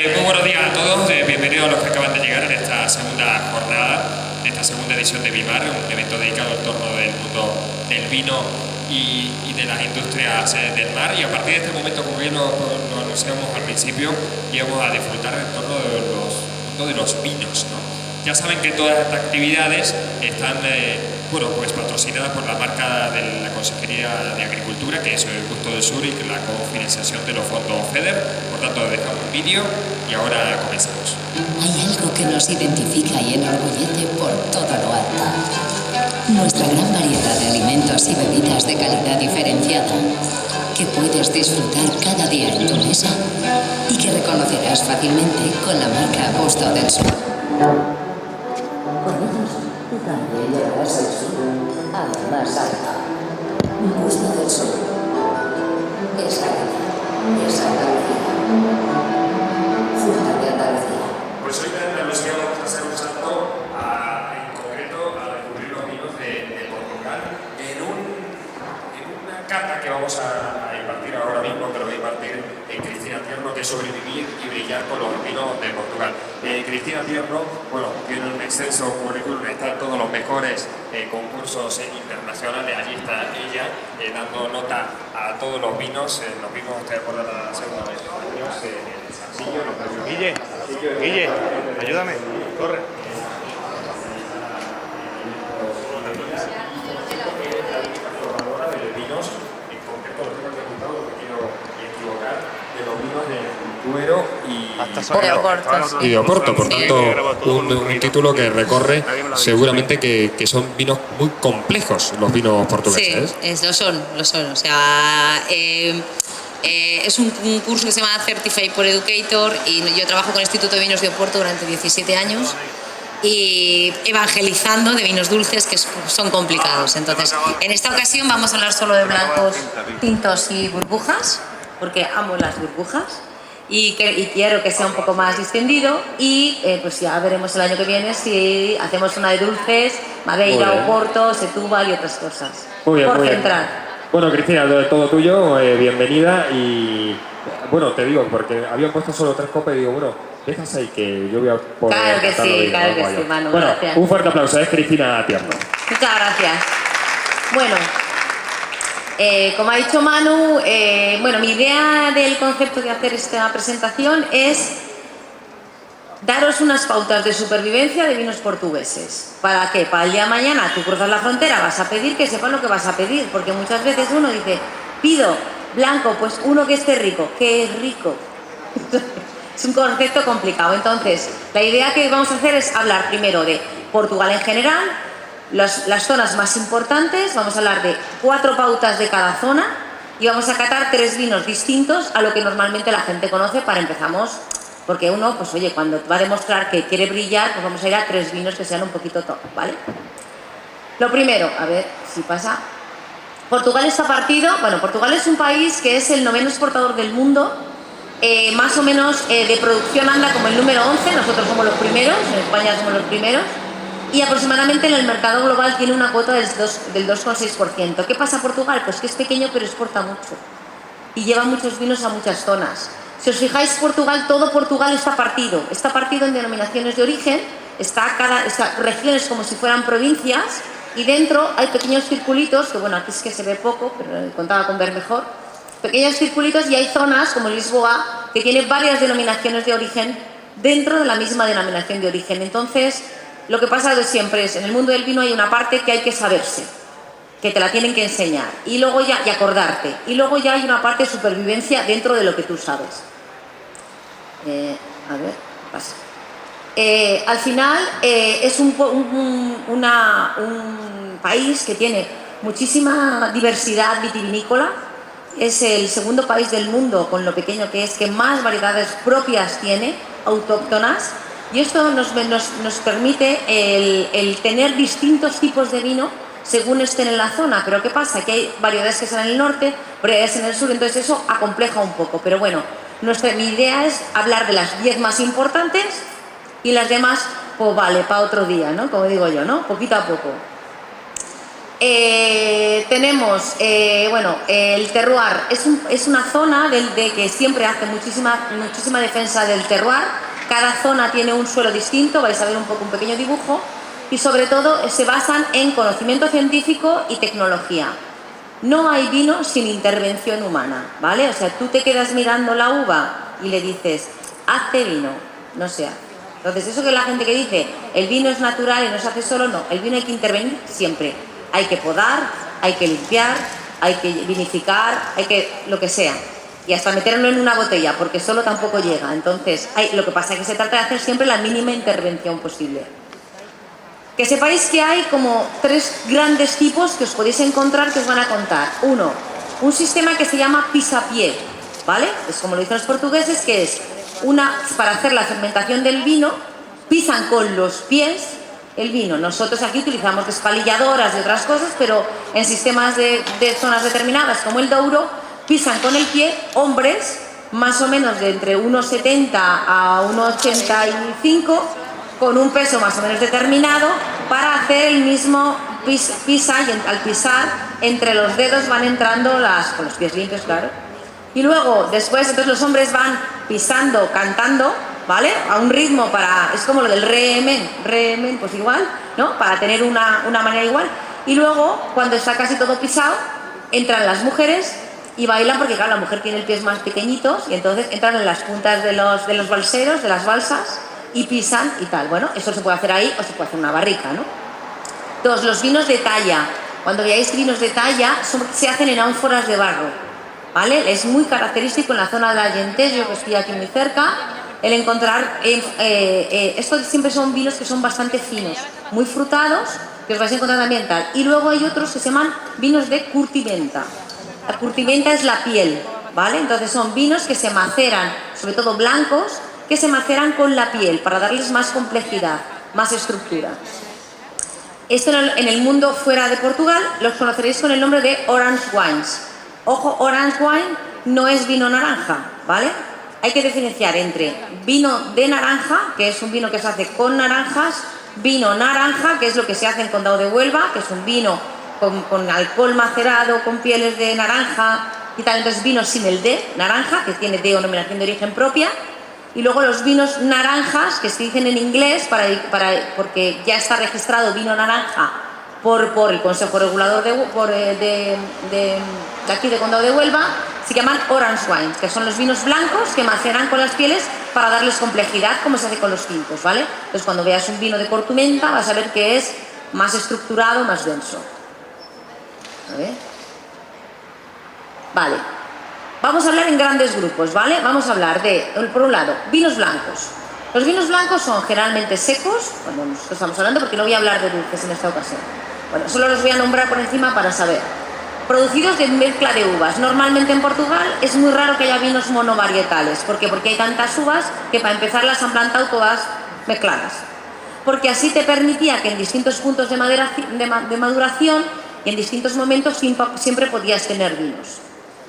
Muy buenos días a todos, bienvenidos a los que acaban de llegar en esta segunda jornada, de esta segunda edición de Vimar, un evento dedicado en torno del mundo del vino y de las industrias del mar. Y a partir de este momento, como bien lo anunciamos al principio, íbamos a disfrutar en torno de los vinos, ¿no? Ya saben que todas estas actividades están pues patrocinadas por la marca de la Consejería de Agricultura, que es el Gusto del Sur, y la cofinanciación de los fondos FEDER. Por tanto, dejamos un vídeo y ahora comenzamos. Hay algo que nos identifica y enorgullece por todo lo alto. Nuestra gran variedad de alimentos y bebidas de calidad diferenciada, que puedes disfrutar cada día en tu mesa y que reconocerás fácilmente con la marca Gusto del Sur. Con ellos, tú también llevarás el sur a la más alta. Gusto del Sur. Es calidad, es Andalucía. Junta de Andalucía. Pues hoy en Andalucía vamos a hacer un salto en concreto a descubrir los vinos de Portugal en una cata que vamos a impartir ahora mismo, que lo va a impartir Cristina Tierno, que es sobrevivir y brillar con los vinos de Portugal. Cristina Tierno, bueno, tiene un extenso currículum, está en todos los mejores concursos internacionales. Allí está ella dando nota a todos los vinos. Nos vimos, ustedes por la segunda vez, en el Salsillo, los premios. Guille, ayúdame, corre. Duero y de Oporto, por tanto un título que recorre seguramente que son vinos muy complejos, los vinos portugueses. Sí, lo son, o sea, es un curso que se llama Certified por Educator, y yo trabajo con el Instituto de Vinos de Oporto durante 17 años y evangelizando de vinos dulces que son complicados. Entonces, en esta ocasión vamos a hablar solo de blancos, tintos y burbujas, porque amo las burbujas. Y quiero que sea un poco más distendido, y pues ya veremos el año que viene si hacemos una de dulces, Madeira, Oporto, Setúbal y otras cosas. Muy bien, por muy bien. Bueno, Cristina, todo tuyo, bienvenida. Y bueno, te digo, porque habían puesto solo 3 copas y digo, bueno, déjase ahí que yo voy a poder. Claro que sí, Manu. Bueno, gracias. un fuerte aplauso, es Cristina Tierno. Muchas gracias. Bueno, como ha dicho Manu, mi idea del concepto de hacer esta presentación es daros unas pautas de supervivencia de vinos portugueses. ¿Para qué? Para el día de mañana tú cruzas la frontera, vas a pedir que sepan lo que vas a pedir, porque muchas veces uno dice, pido blanco, pues uno que esté rico. ¿Qué es rico? Es un concepto complicado. Entonces, la idea que vamos a hacer es hablar primero de Portugal en general, las zonas más importantes. Vamos a hablar de 4 pautas de cada zona y vamos a catar 3 vinos distintos a lo que normalmente la gente conoce. Empezamos, porque uno, pues oye, cuando va a demostrar que quiere brillar, pues vamos a ir a 3 vinos que sean un poquito top, ¿vale? Lo primero, a ver si pasa. Portugal está partido. Bueno, Portugal es un país que es el 9º exportador del mundo. Más o menos de producción anda como el número 11, nosotros somos los primeros, en España somos los primeros. Y aproximadamente en el mercado global tiene una cuota del 2,6%. ¿Qué pasa Portugal? Pues que es pequeño pero exporta mucho y lleva muchos vinos a muchas zonas. Si os fijáis, todo Portugal está partido en denominaciones de origen, está regiones como si fueran provincias, y dentro hay pequeños circulitos, que bueno, aquí es que se ve poco, pero contaba con ver mejor, pequeños circulitos, y hay zonas como Lisboa que tiene varias denominaciones de origen dentro de la misma denominación de origen. Entonces, lo que pasa de siempre es, en el mundo del vino hay una parte que hay que saberse, que te la tienen que enseñar, y luego y acordarte, y luego ya hay una parte de supervivencia dentro de lo que tú sabes. A ver, pasa. Al final es un país que tiene muchísima diversidad vitivinícola. Es el segundo país del mundo, con lo pequeño que es, que más variedades propias tiene, autóctonas. Y esto nos permite el tener distintos tipos de vino según estén en la zona. Pero ¿qué pasa? Que hay variedades que están en el norte, variedades en el sur, entonces eso acompleja un poco. Pero bueno, mi idea es hablar de las 10 más importantes, y las demás, pues vale, para otro día, ¿no? Como digo yo, ¿no? Poquito a poco. Tenemos, bueno, el terroir es una zona de que siempre hace muchísima defensa del terroir. Cada zona tiene un suelo distinto, vais a ver un pequeño dibujo, y sobre todo se basan en conocimiento científico y tecnología. No hay vino sin intervención humana, ¿vale? O sea, tú te quedas mirando la uva y le dices, hazte vino, no se hace. Entonces, eso que la gente que dice, el vino es natural y no se hace solo, no, el vino hay que intervenir siempre. Hay que podar, hay que limpiar, hay que vinificar, hay que lo que sea. Y hasta meterlo en una botella, porque solo tampoco llega. Entonces, lo que pasa es que se trata de hacer siempre la mínima intervención posible. Que sepáis que hay como 3 grandes tipos que os podéis encontrar que os van a contar. Uno, un sistema que se llama pisapié, ¿vale? Es como lo dicen los portugueses, que es para hacer la fermentación del vino, pisan con los pies el vino. Nosotros aquí utilizamos despalilladoras y otras cosas, pero en sistemas de zonas determinadas como el Douro, pisan con el pie hombres más o menos de entre 1,70 a 1,85 con un peso más o menos determinado para hacer el mismo pisa, y al pisar entre los dedos van entrando con los pies limpios, claro. Y luego después entonces los hombres van pisando, cantando, ¿vale? A un ritmo es como lo del remen, pues igual, ¿no? Para tener una manera igual. Y luego, cuando está casi todo pisado, entran las mujeres y bailan, porque claro, la mujer tiene los pies más pequeñitos y entonces entran en las puntas de los balseros, de las balsas, y pisan y tal. Bueno, eso se puede hacer ahí o se puede hacer en una barrica, ¿no? Entonces, los vinos de talla. Cuando veáis vinos de talla, se hacen en ánforas de barro, ¿vale? Es muy característico en la zona de Argentés, yo que estoy aquí muy cerca, el encontrar, estos siempre son vinos que son bastante finos, muy frutados, que os vais a encontrar también tal. Y luego hay otros que se llaman vinos de curtimenta. La curtimenta es la piel, ¿vale? Entonces son vinos que se maceran, sobre todo blancos, que se maceran con la piel para darles más complejidad, más estructura. Esto en el mundo fuera de Portugal los conoceréis con el nombre de orange wines. Ojo, orange wine no es vino naranja, ¿vale? Hay que diferenciar entre vino de naranja, que es un vino que se hace con naranjas, vino naranja, que es lo que se hace en Condado de Huelva, que es un vino con alcohol macerado, con pieles de naranja y tal. Entonces vino sin el D, naranja, que tiene denominación de origen propia. Y luego los vinos naranjas, que se dicen en inglés, porque ya está registrado vino naranja por el Consejo Regulador de aquí de Condado de Huelva, se llaman orange wines, que son los vinos blancos que maceran con las pieles para darles complejidad, como se hace con los tintos, ¿vale? Entonces cuando veas un vino de curtimenta vas a ver que es más estructurado, más denso. A ver. Vale. Vamos a hablar en grandes grupos, ¿vale? Vamos a hablar de, por un lado, vinos blancos. Los vinos blancos son generalmente secos, cuando nosotros estamos hablando, porque no voy a hablar de dulces en esta ocasión. Bueno, solo los voy a nombrar por encima para saber. Producidos de mezcla de uvas. Normalmente en Portugal es muy raro que haya vinos monovarietales. ¿Por qué? Porque hay tantas uvas que para empezar las han plantado todas mezcladas. Porque así te permitía que en distintos puntos de maduración y en distintos momentos siempre podías tener vinos.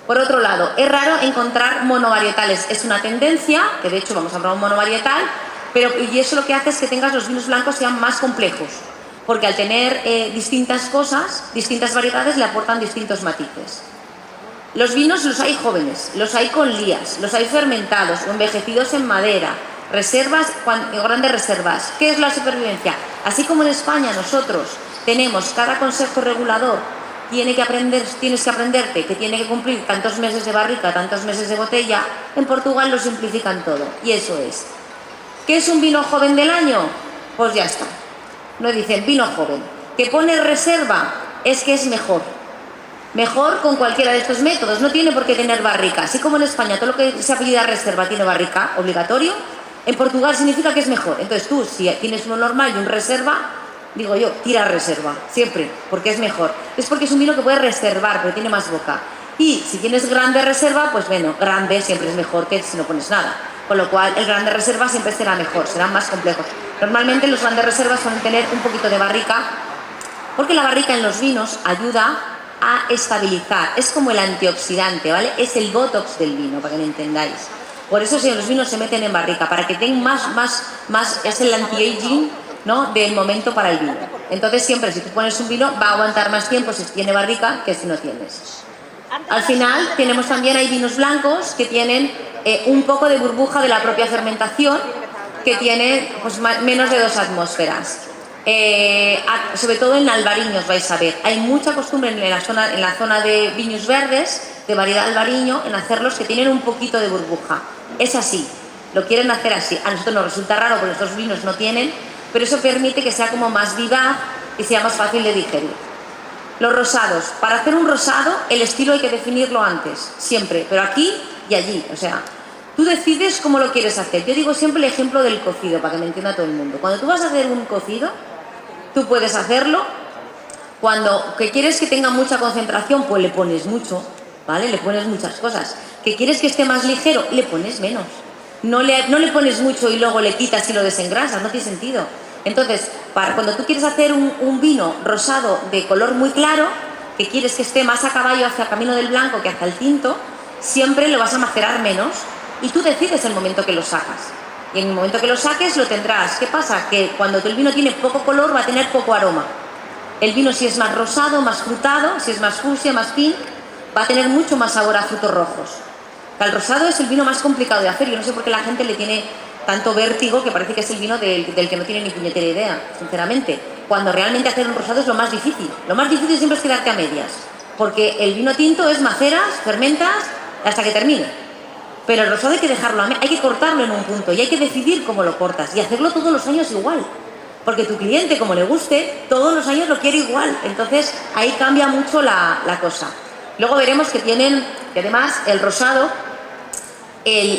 Por otro lado, es raro encontrar monovarietales. Es una tendencia, que de hecho vamos a hablar de un monovariettal, y eso lo que hace es que tengas los vinos blancos sean más complejos. Porque al tener distintas cosas, distintas variedades, le aportan distintos matices. Los vinos los hay jóvenes, los hay con lías, los hay fermentados o envejecidos en madera, reservas, grandes reservas. ¿Qué es la supervivencia? Así como en España nosotros tenemos cada consejo regulador, tienes que aprenderte que tiene que cumplir tantos meses de barrica, tantos meses de botella. En Portugal lo simplifican todo, y eso es. ¿Qué es un vino joven del año? Pues ya está. No dicen vino joven. ¿Que pone reserva? Es que es mejor. Mejor con cualquiera de estos métodos. No tiene por qué tener barrica. Así como en España todo lo que se apellida reserva tiene barrica, obligatorio, en Portugal significa que es mejor. Entonces tú, si tienes uno normal y un reserva, digo yo, tira reserva, siempre, porque es mejor. Es porque es un vino que puedes reservar, pero tiene más boca. Y si tienes grande reserva, pues bueno, grande siempre es mejor que si no pones nada. Con lo cual, el grande reserva siempre será mejor, serán más complejos. Normalmente los grandes reservas suelen tener un poquito de barrica, porque la barrica en los vinos ayuda a estabilizar. Es como el antioxidante, ¿vale? Es el botox del vino, para que me entendáis. Por eso si los vinos se meten en barrica, para que tengan más es el anti-aging, ¿no?, del momento para el vino. Entonces siempre si tú pones un vino va a aguantar más tiempo si tiene barrica que si no tienes. Al final tenemos también, hay vinos blancos que tienen un poco de burbuja de la propia fermentación, que tiene pues, menos de 2 atmósferas. Sobre todo en albariños vais a ver. Hay mucha costumbre en la zona de viños verdes, de variedad albariño, en hacerlos que tienen un poquito de burbuja. Es así, lo quieren hacer así. A nosotros nos resulta raro porque estos vinos no tienen, pero eso permite que sea como más vivaz y sea más fácil de digerir. Los rosados. Para hacer un rosado, el estilo hay que definirlo antes, siempre, pero aquí y allí. O sea, tú decides cómo lo quieres hacer. Yo digo siempre el ejemplo del cocido, para que me entienda todo el mundo. Cuando tú vas a hacer un cocido, tú puedes hacerlo cuando que quieres que tenga mucha concentración, pues le pones mucho, ¿vale? Le pones muchas cosas. Que quieres que esté más ligero, le pones menos. No le pones mucho y luego le quitas y lo desengrasas, no tiene sentido. Entonces, cuando tú quieres hacer un vino rosado de color muy claro, que quieres que esté más a caballo hacia el camino del blanco que hacia el tinto, siempre lo vas a macerar menos y tú decides el momento que lo sacas. Y en el momento que lo saques lo tendrás. ¿Qué pasa? Que cuando el vino tiene poco color va a tener poco aroma. El vino si es más rosado, más frutado, si es más fucsia, más pink, va a tener mucho más sabor a frutos rojos. El rosado es el vino más complicado de hacer. Yo no sé por qué la gente le tiene tanto vértigo que parece que es el vino del que no tiene ni puñetera idea, sinceramente. Cuando realmente hacer un rosado es lo más difícil. Lo más difícil siempre es quedarte a medias. Porque el vino tinto es maceras, fermentas, hasta que termine. Pero el rosado hay que dejarlo a medias, hay que cortarlo en un punto y hay que decidir cómo lo cortas. Y hacerlo todos los años igual. Porque tu cliente, como le guste, todos los años lo quiere igual. Entonces ahí cambia mucho la cosa. Luego veremos que además el rosado,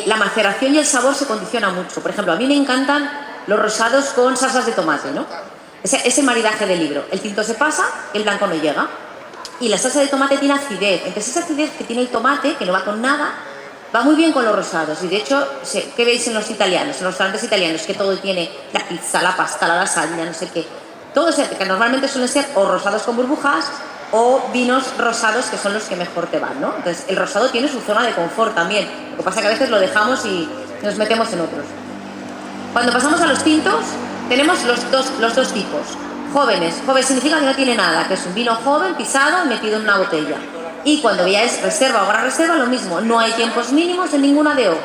la maceración y el sabor se condiciona mucho. Por ejemplo, a mí me encantan los rosados con salsas de tomate, ¿no? Ese maridaje del libro. El tinto se pasa, el blanco no llega. Y la salsa de tomate tiene acidez. Entonces esa acidez que tiene el tomate, que no va con nada, va muy bien con los rosados. Y de hecho, ¿qué veis en los italianos? En los restaurantes italianos, que todo tiene la pizza, la pasta, la lasaña, no sé qué. Todo que normalmente suelen ser o rosados con burbujas o vinos rosados, que son los que mejor te van, ¿no? Entonces el rosado tiene su zona de confort también. Lo que pasa es que a veces lo dejamos y nos metemos en otros. Cuando pasamos a los tintos, tenemos los dos tipos. Jóvenes. Joven significa que no tiene nada, que es un vino joven, pisado, metido en una botella. Y cuando veáis reserva o gran reserva, lo mismo. No hay tiempos mínimos en ninguna DO.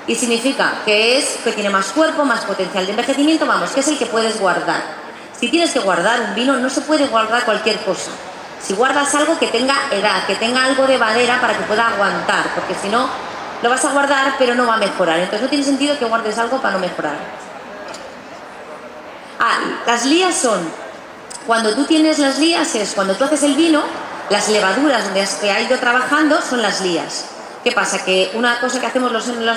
Y significa que tiene más cuerpo, más potencial de envejecimiento, vamos, que es el que puedes guardar. Si tienes que guardar un vino, no se puede guardar cualquier cosa. Si guardas algo que tenga edad, que tenga algo de madera para que pueda aguantar, porque si no, lo vas a guardar pero no va a mejorar. Entonces no tiene sentido que guardes algo para no mejorar. Las lías son, cuando tú tienes las lías es cuando tú haces el vino, las levaduras donde ha ido trabajando son las lías. ¿Qué pasa? Que una cosa que hacemos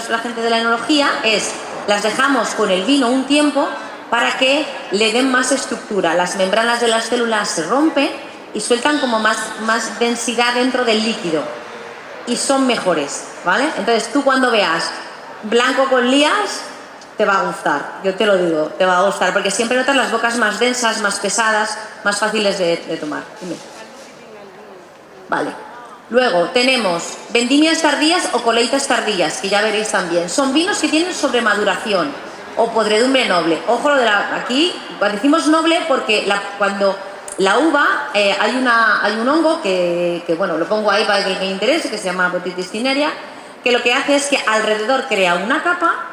la gente de la enología es, las dejamos con el vino un tiempo para que le den más estructura. Las membranas de las células se rompen y sueltan como más densidad dentro del líquido y son mejores, ¿vale? Entonces tú cuando veas blanco con lías te va a gustar, yo te lo digo, te va a gustar porque siempre notas las bocas más densas, más pesadas, más fáciles de tomar. Dime. Vale. Luego tenemos vendimias tardías o coleitas tardías, que ya veréis también. Son vinos que tienen sobremaduración o podredumbre noble. Ojo, aquí decimos noble porque cuando la uva, hay un hongo que bueno, lo pongo ahí para que me interese, que se llama Botrytis cinerea, que lo que hace es que alrededor crea una capa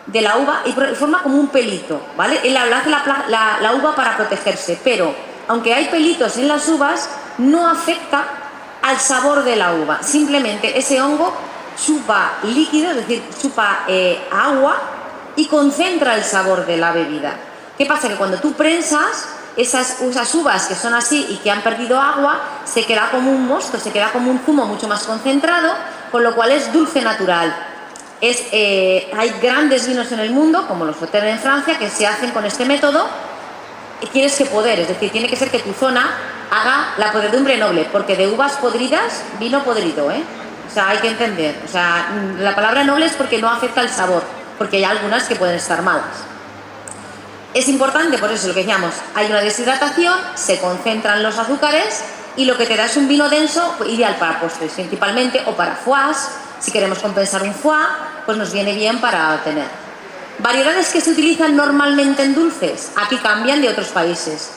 de la uva y forma como un pelito, ¿vale? Él hace la uva para protegerse, pero aunque hay pelitos en las uvas, no afecta al sabor de la uva. Simplemente ese hongo chupa líquido, es decir, chupa agua y concentra el sabor de la bebida. ¿Qué pasa? Que cuando tú prensas esas uvas que son así y que han perdido agua, se queda como un mosto, se queda como un zumo mucho más concentrado, con lo cual es dulce natural. Hay grandes vinos en el mundo, como los Sauternes en Francia, que se hacen con este método y tienes que poder, es decir, tiene que ser que tu zona haga la podredumbre noble, porque de uvas podridas, vino podrido, ¿eh? O sea, hay que entender. O sea, la palabra noble es porque no afecta el sabor, porque hay algunas que pueden estar malas. Es importante, por eso lo que decíamos, hay una deshidratación, se concentran los azúcares y lo que te da es un vino denso, ideal para postres principalmente, o para foies. Si queremos compensar un foie, pues nos viene bien para tener. Variedades que se utilizan normalmente en dulces, aquí cambian de otros países.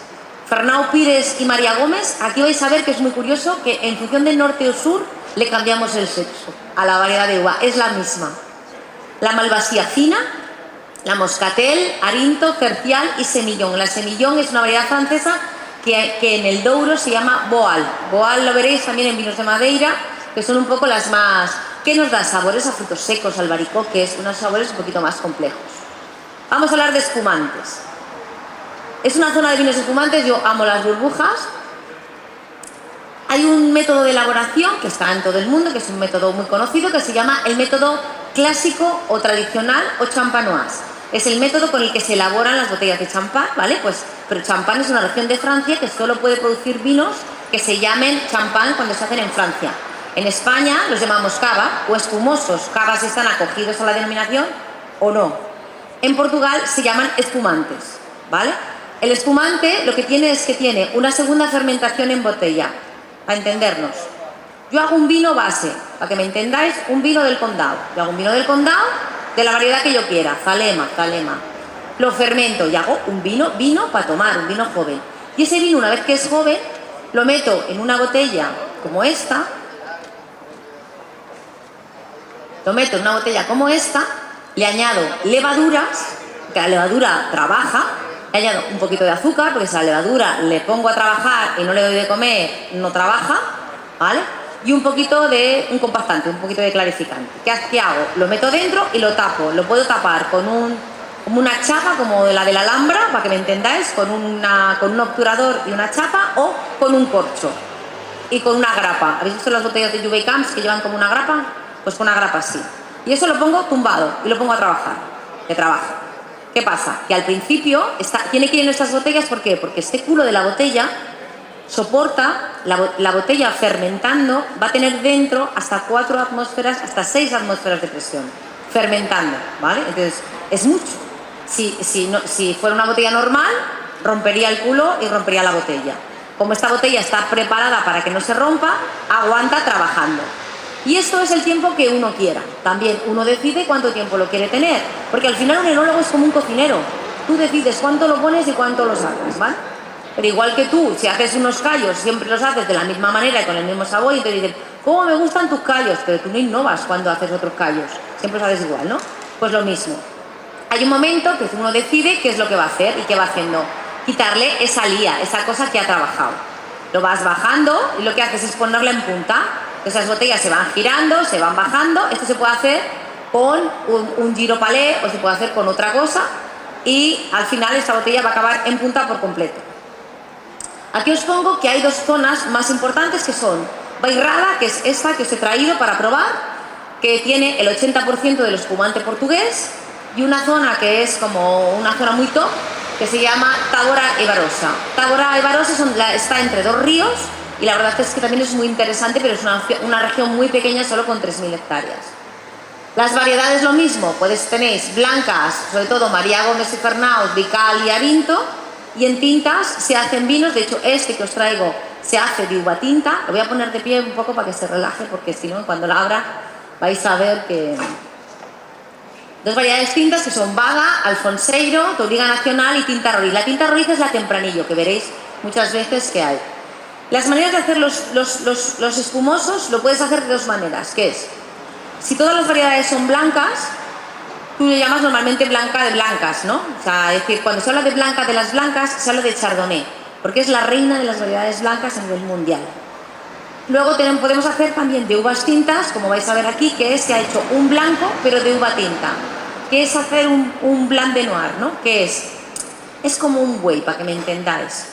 Fernão Pires y María Gómez, aquí vais a ver que es muy curioso que en función del norte o sur le cambiamos el sexo a la variedad de uva, es la misma. La Malvasía fina, la Moscatel, Arinto, Cercial y Semillón. La Semillón es una variedad francesa que en el Douro se llama Boal. Boal lo veréis también en vinos de Madeira, que son un poco las más... que nos dan sabores a frutos secos, albaricoques, unos sabores un poquito más complejos. Vamos a hablar de espumantes. Es una zona de vinos espumantes, yo amo las burbujas. Hay un método de elaboración que está en todo el mundo, que es un método muy conocido, que se llama el método clásico o tradicional o champanoise. Es el método con el que se elaboran las botellas de champán, ¿vale? Pero champán es una región de Francia que solo puede producir vinos que se llamen champán cuando se hacen en Francia. En España los llamamos cava o espumosos. Cavas están acogidos a la denominación o no. En Portugal se llaman espumantes, ¿vale? El espumante lo que tiene es que tiene una segunda fermentación en botella, para entendernos. Yo hago un vino base, para que me entendáis, un vino del condado. Yo hago un vino del condado de la variedad que yo quiera, Zalema. Lo fermento y hago un vino para tomar, un vino joven. Y ese vino, una vez que es joven, lo meto en una botella como esta. Le añado levaduras, que la levadura trabaja. Le añado un poquito de azúcar, porque si a la levadura le pongo a trabajar y no le doy de comer, no trabaja, ¿vale? Y un poquito de un compactante, un poquito de clarificante. ¿Qué hago? Lo meto dentro y lo tapo. Lo puedo tapar con como una chapa, como la de la Alhambra, para que me entendáis, con un obturador y una chapa, o con un corcho y con una grapa. ¿Habéis visto las botellas de Juve Camps que llevan como una grapa? Pues con una grapa así. Y eso lo pongo tumbado y lo pongo a trabajar. Que trabaja. ¿Qué pasa? Que al principio tiene que ir en estas botellas, ¿por qué? Porque este culo de la botella soporta, la botella fermentando, va a tener dentro hasta 4 atmósferas, hasta 6 atmósferas de presión, fermentando, ¿vale? Entonces, es mucho. Si fuera una botella normal, rompería el culo y rompería la botella. Como esta botella está preparada para que no se rompa, aguanta trabajando. Y esto es el tiempo que uno quiera. También uno decide cuánto tiempo lo quiere tener. Porque al final un enólogo es como un cocinero. Tú decides cuánto lo pones y cuánto lo sacas, ¿vale? Pero igual que tú, si haces unos callos, siempre los haces de la misma manera y con el mismo sabor y te dicen, ¿cómo me gustan tus callos? Pero tú no innovas cuando haces otros callos. Siempre los haces igual, ¿no? Pues lo mismo. Hay un momento que uno decide qué es lo que va a hacer y qué va haciendo. Quitarle esa lía, esa cosa que ha trabajado. Lo vas bajando y lo que haces es ponerla en punta. Esas botellas se van girando, se van bajando. Esto se puede hacer con un giro palé o se puede hacer con otra cosa y al final esta botella va a acabar en punta por completo. Aquí os pongo que hay 2 zonas más importantes que son Bairrada, que es esta que os he traído para probar, que tiene el 80% del espumante portugués, y una zona que es como una zona muy top, que se llama Tábora e Barossa. Tábora e Barossa está entre 2 ríos y la verdad es que también es muy interesante, pero es una región muy pequeña, solo con 3.000 hectáreas. Las variedades lo mismo, tenéis blancas, sobre todo María Gómez y Fernão, Vical y Arinto, y en tintas se hacen vinos. De hecho este que os traigo se hace de uva tinta. Lo voy a poner de pie un poco para que se relaje, porque si no, cuando la abra vais a ver que... 2 variedades tintas que son Vaga, Alfonseiro, Touriga Nacional y Tinta Roriz. La Tinta Roriz es la Tempranillo, que veréis muchas veces que hay. Las maneras de hacer los espumosos lo puedes hacer de 2 maneras, que es, si todas las variedades son blancas, tú le llamas normalmente blanca de blancas, ¿no? O sea, es decir, cuando se habla de blanca de las blancas, se habla de Chardonnay, porque es la reina de las variedades blancas a nivel mundial. Luego podemos hacer también de uvas tintas, como vais a ver aquí, que se ha hecho un blanco, pero de uva tinta, que es hacer un blanc de noir, ¿no? Que es como un whey, para que me entendáis.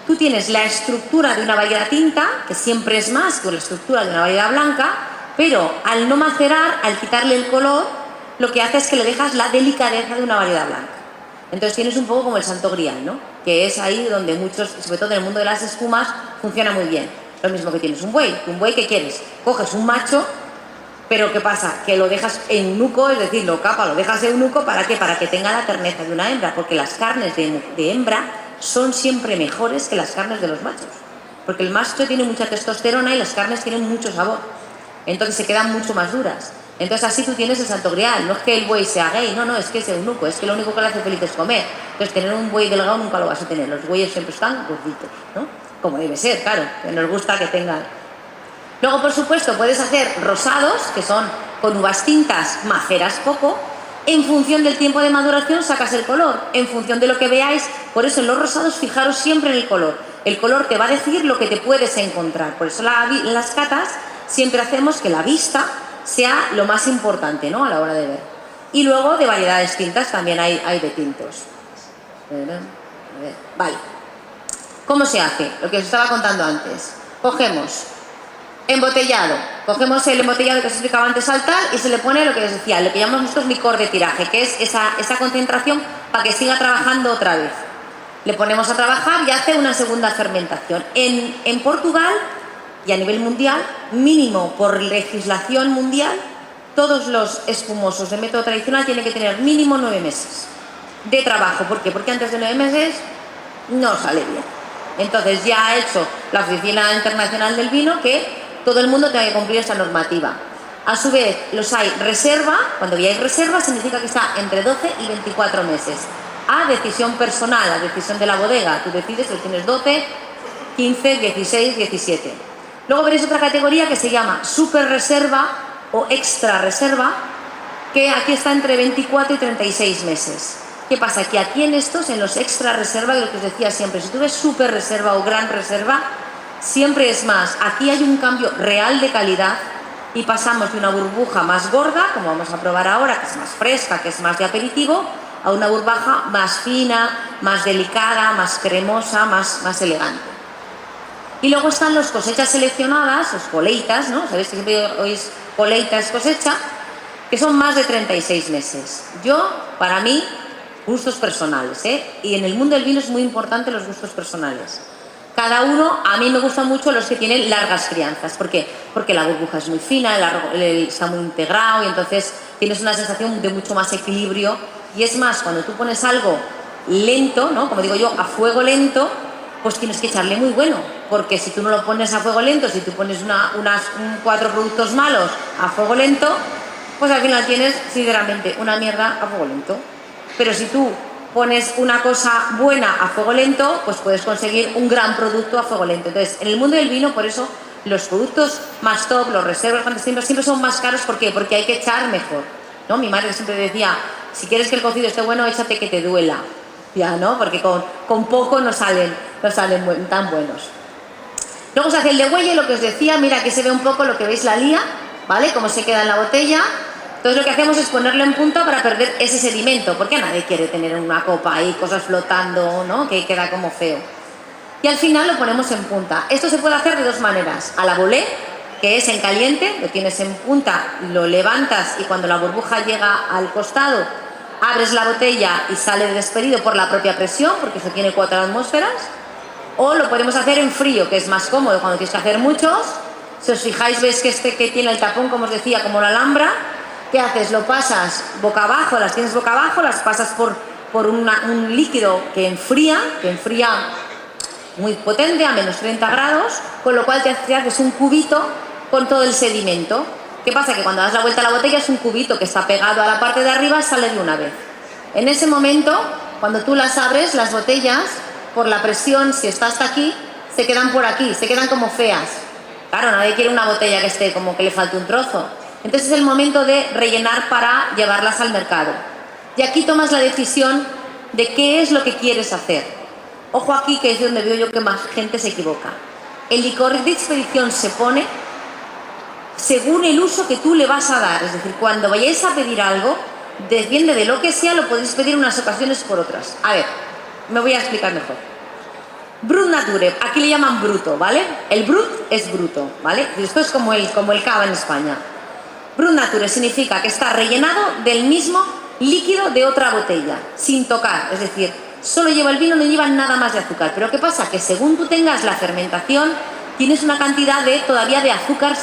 Tú tienes la estructura de una variedad tinta, que siempre es más que la estructura de una variedad blanca, pero al no macerar, al quitarle el color, lo que hace es que le dejas la delicadeza de una variedad blanca. Entonces tienes un poco como el santo grial, ¿no? Que es ahí donde muchos, sobre todo en el mundo de las espumas, funciona muy bien. Lo mismo que tienes un buey. ¿Un buey qué quieres? Coges un macho, pero ¿qué pasa? Que lo dejas eunuco, es decir, lo dejas eunuco, ¿para qué? Para que tenga la terneza de una hembra, porque las carnes de hembra son siempre mejores que las carnes de los machos, porque el macho tiene mucha testosterona y las carnes tienen mucho sabor, entonces se quedan mucho más duras. Entonces así tú tienes el santo grial. No es que el buey sea gay, no, es que es eunuco, es que lo único que le hace feliz es comer. Entonces tener un buey delgado nunca lo vas a tener. Los bueyes siempre están gorditos, ¿no? Como debe ser, claro, que nos gusta que tengan. Luego, por supuesto, puedes hacer rosados, que son con uvas tintas, maceras poco. En función del tiempo de maduración sacas el color, en función de lo que veáis. Por eso en los rosados fijaros siempre en el color. El color te va a decir lo que te puedes encontrar. Por eso en las catas siempre hacemos que la vista sea lo más importante, ¿no?, a la hora de ver. Y luego de variedades tintas también hay de tintos. Vale. ¿Cómo se hace? Lo que os estaba contando antes. Cogemos embotellado, cogemos el embotellado que os explicaba antes al tal y se le pone lo que os decía, lo que llamamos nosotros licor de tiraje, que es esa concentración para que siga trabajando otra vez. Le ponemos a trabajar y hace una segunda fermentación. En Portugal y a nivel mundial, mínimo por legislación mundial, todos los espumosos de método tradicional tienen que tener mínimo 9 meses de trabajo. ¿Por qué? Porque antes de 9 meses no sale bien. Entonces ya ha hecho la Oficina Internacional del Vino que todo el mundo tiene que cumplir esta normativa. A su vez, los hay reserva. Cuando ya hay reserva significa que está entre 12 y 24 meses. A decisión personal, a decisión de la bodega. Tú decides si tienes 12, 15, 16, 17. Luego veréis otra categoría que se llama super reserva o extra reserva, que aquí está entre 24 y 36 meses. ¿Qué pasa? Que aquí en estos, en los extra reserva, lo que os decía siempre, si tú ves super reserva o gran reserva, siempre es más. Aquí hay un cambio real de calidad y pasamos de una burbuja más gorda, como vamos a probar ahora, que es más fresca, que es más de aperitivo, a una burbuja más fina, más delicada, más cremosa, más elegante. Y luego están los cosechas seleccionadas, los coleitas, ¿no? Sabéis que siempre oís coleita es cosecha, que son más de 36 meses. Para mí, gustos personales, ¿eh? Y en el mundo del vino es muy importante los gustos personales. Cada uno, a mí me gustan mucho los que tienen largas crianzas. ¿Por qué? Porque la burbuja es muy fina, está muy integrado y entonces tienes una sensación de mucho más equilibrio. Y es más, cuando tú pones algo lento, ¿no?, como digo yo, a fuego lento, pues tienes que echarle muy bueno. Porque si tú no lo pones a fuego lento, si tú pones 4 productos malos a fuego lento, pues al final tienes, sinceramente, una mierda a fuego lento. Pero si tú pones una cosa buena a fuego lento, pues puedes conseguir un gran producto a fuego lento. Entonces, en el mundo del vino, por eso, los productos más top, los reservas, siempre son más caros. ¿Por qué? Porque hay que echar mejor, ¿no? Mi madre siempre decía, si quieres que el cocido esté bueno, échate que te duela. Ya, ¿no? Porque con poco no salen tan buenos. Luego se hace el degüelle, lo que os decía. Mira, aquí se ve un poco lo que veis la lía, ¿vale? Cómo se queda en la botella. Entonces lo que hacemos es ponerlo en punta para perder ese sedimento, porque nadie quiere tener en una copa ahí cosas flotando, ¿no?, que queda como feo. Y al final lo ponemos en punta. Esto se puede hacer de dos maneras. A la volée, que es en caliente, lo tienes en punta, lo levantas y cuando la burbuja llega al costado, abres la botella y sale despedido por la propia presión, porque eso tiene 4 atmósferas. O lo podemos hacer en frío, que es más cómodo cuando tienes que hacer muchos. Si os fijáis, veis que que tiene el tapón, como os decía, como la alhambra. ¿Qué haces? Lo pasas boca abajo, las tienes boca abajo, las pasas por un líquido que enfría muy potente, a menos 30 grados, con lo cual te haces un cubito con todo el sedimento. ¿Qué pasa? Que cuando das la vuelta a la botella es un cubito que está pegado a la parte de arriba, sale de una vez. En ese momento, cuando tú las abres, las botellas, por la presión, si está hasta aquí, se quedan por aquí, se quedan como feas. Claro, nadie quiere una botella que esté como que le falte un trozo. Entonces es el momento de rellenar para llevarlas al mercado. Y aquí tomas la decisión de qué es lo que quieres hacer. Ojo aquí, que es donde veo yo que más gente se equivoca. El licor de expedición se pone según el uso que tú le vas a dar. Es decir, cuando vayáis a pedir algo, depende de lo que sea, lo podéis pedir unas ocasiones por otras. A ver, me voy a explicar mejor. Brut Nature, aquí le llaman bruto, ¿vale? El brut es bruto, ¿vale? Esto es como el cava en España. Brut Nature significa que está rellenado del mismo líquido de otra botella, sin tocar. Es decir, solo lleva el vino, no lleva nada más de azúcar. Pero ¿qué pasa? Que según tú tengas la fermentación, tienes una cantidad todavía de azúcar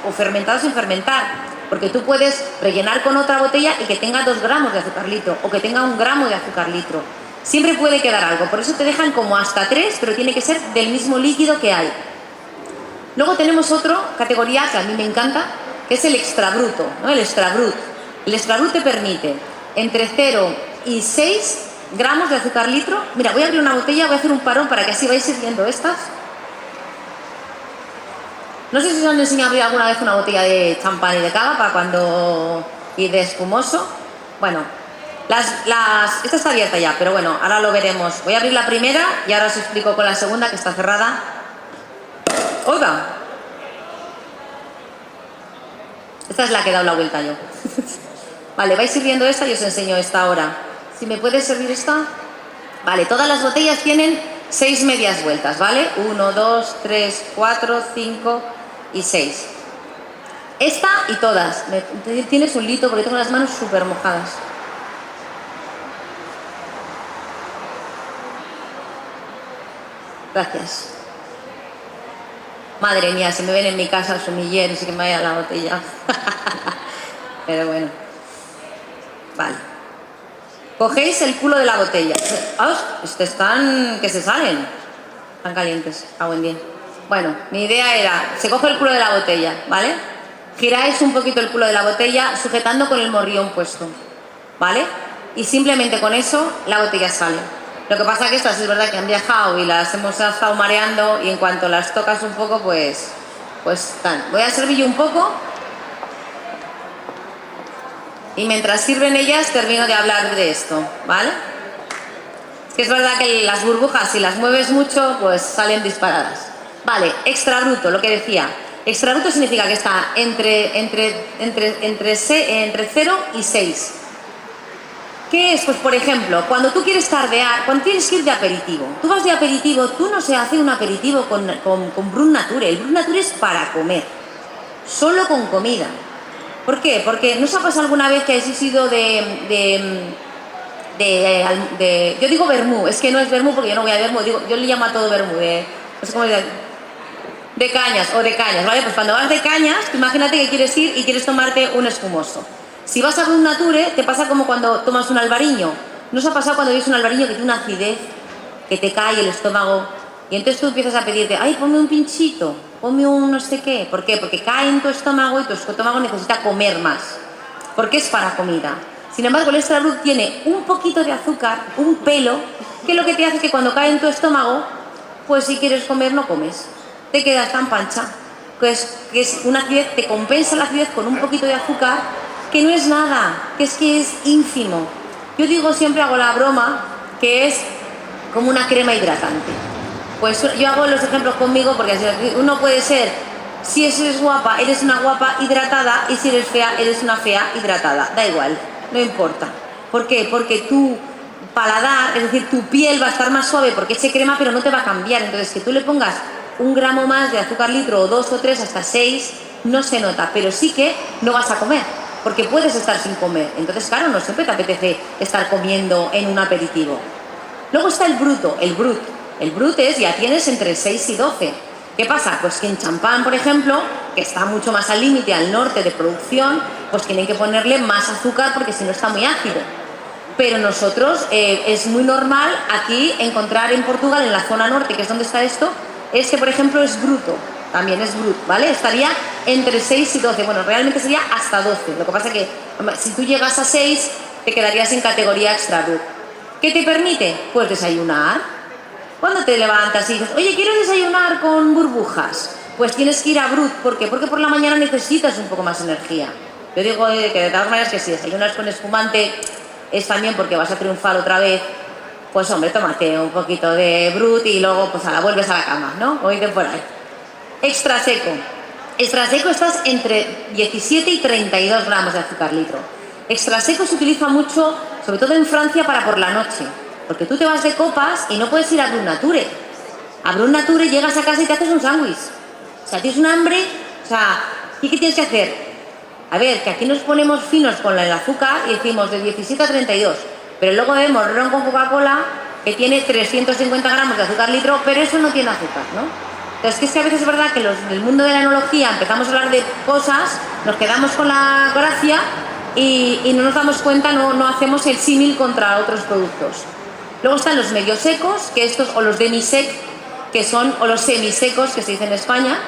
o fermentado sin fermentar. Porque tú puedes rellenar con otra botella y que tenga 2 gramos de azúcar litro, o que tenga 1 gramo de azúcar litro. Siempre puede quedar algo. Por eso te dejan como hasta 3, pero tiene que ser del mismo líquido que hay. Luego tenemos otra categoría que a mí me encanta, que es el extra bruto, ¿no? El extra brut. El extra brut te permite entre 0 y 6 gramos de azúcar litro. Mira, voy a abrir una botella, voy a hacer un parón para que así vais viendo estas. No sé si os han enseñado a abrir alguna vez una botella de champán y de cava para cuando... y de espumoso. Bueno, esta está abierta ya, pero bueno, ahora lo veremos. Voy a abrir la primera y ahora os explico con la segunda, que está cerrada. ¡Oiga! Esta es la que he dado la vuelta yo. Vale, vais sirviendo esta y os enseño esta ahora. Si me puedes servir esta. Vale, todas las botellas tienen 6 medias vueltas, ¿vale? 1, 2, 3, 4, 5 y 6. Esta y todas. Tienes un litro porque tengo las manos súper mojadas. Gracias. Madre mía, se me ven en mi casa el sumiller y sí que me vaya la botella. Pero bueno. Vale. Cogéis el culo de la botella. ¡Ah! Están que se salen. Están calientes. A buen día. Bueno, mi idea era, se coge el culo de la botella, ¿vale? Giráis un poquito el culo de la botella sujetando con el morrión puesto, ¿vale? Y simplemente con eso la botella sale. Lo que pasa es que estas es verdad que han viajado y las hemos estado mareando y en cuanto las tocas un poco, pues están. Voy a servir yo un poco y mientras sirven ellas termino de hablar de esto, ¿vale? Es que es verdad que las burbujas, si las mueves mucho, pues salen disparadas. Vale, extra bruto, lo que decía. Extra bruto significa que está entre 0 y 6. ¿Qué es? Pues por ejemplo, cuando tú quieres tardear, cuando tienes que ir de aperitivo, tú vas de aperitivo, tú no se hace un aperitivo con Brut Nature. El Brut Nature es para comer, solo con comida. ¿Por qué? Porque ¿no os ha pasado alguna vez que habéis ido yo digo vermú, es que no es vermú porque yo no voy a vermú, yo le llamo a todo vermú, no sé cómo le de cañas, ¿vale? Pues cuando vas de cañas, tú imagínate que quieres ir y quieres tomarte un espumoso. Si vas a Brut Nature, te pasa como cuando tomas un albariño. ¿No os ha pasado cuando ves un albariño que tiene una acidez, que te cae el estómago? Y entonces tú empiezas a pedirte, ay, ponme un pinchito, ponme un no sé qué. ¿Por qué? Porque cae en tu estómago y tu estómago necesita comer más. Porque es para comida. Sin embargo, el extra brut tiene un poquito de azúcar, un pelo, que lo que te hace es que cuando cae en tu estómago, pues si quieres comer no comes. Te quedas tan pancha. Que es una acidez, te compensa la acidez con un poquito de azúcar, que no es nada, que es ínfimo. Yo digo, siempre hago la broma, que es como una crema hidratante. Pues yo hago los ejemplos conmigo porque uno puede ser, si eres guapa, eres una guapa hidratada, y si eres fea, eres una fea hidratada. Da igual, no importa. ¿Por qué? Porque tu paladar, es decir, tu piel va a estar más suave porque eche crema, pero no te va a cambiar. Entonces, que tú le pongas 1 gramo más de azúcar litro, o 2 o 3, hasta 6, no se nota, pero sí que no vas a comer, porque puedes estar sin comer. Entonces, claro, no siempre te apetece estar comiendo en un aperitivo. Luego está el bruto, el brut. El brut es, ya tienes entre 6 y 12. ¿Qué pasa? Pues que en champán, por ejemplo, que está mucho más al límite, al norte de producción, pues tienen que ponerle más azúcar porque si no está muy ácido. Pero nosotros, es muy normal aquí encontrar en Portugal, en la zona norte, que es donde está esto, este, por ejemplo, es bruto. También es brut, ¿vale? Estaría entre 6 y 12. Bueno, realmente sería hasta 12. Lo que pasa es que si tú llegas a 6, te quedarías en categoría extra brut. ¿Qué te permite? Pues desayunar. Cuando te levantas y dices, oye, quiero desayunar con burbujas, pues tienes que ir a brut. ¿Por qué? Porque por la mañana necesitas un poco más energía. Yo digo que de todas maneras que si desayunas con espumante es también porque vas a triunfar otra vez. Pues hombre, tómate un poquito de brut y luego pues vuelves a la cama, ¿no? O irte por ahí. Extra seco. Extra seco estás entre 17 y 32 gramos de azúcar litro. Extra seco se utiliza mucho, sobre todo en Francia, para por la noche. Porque tú te vas de copas y no puedes ir a Brut Nature. A Brut Nature llegas a casa y te haces un sándwich. O sea, tienes un hambre. O sea, ¿y qué tienes que hacer? A ver, que aquí nos ponemos finos con el azúcar y decimos de 17 a 32. Pero luego vemos ron con Coca-Cola que tiene 350 gramos de azúcar litro, pero eso no tiene azúcar, ¿no? Entonces, es que a veces es verdad que en el mundo de la enología empezamos a hablar de cosas, nos quedamos con la gracia y no nos damos cuenta, no hacemos el símil contra otros productos. Luego están los medio secos, que estos, o los demisec, que son, o los semisecos, que se dice en España,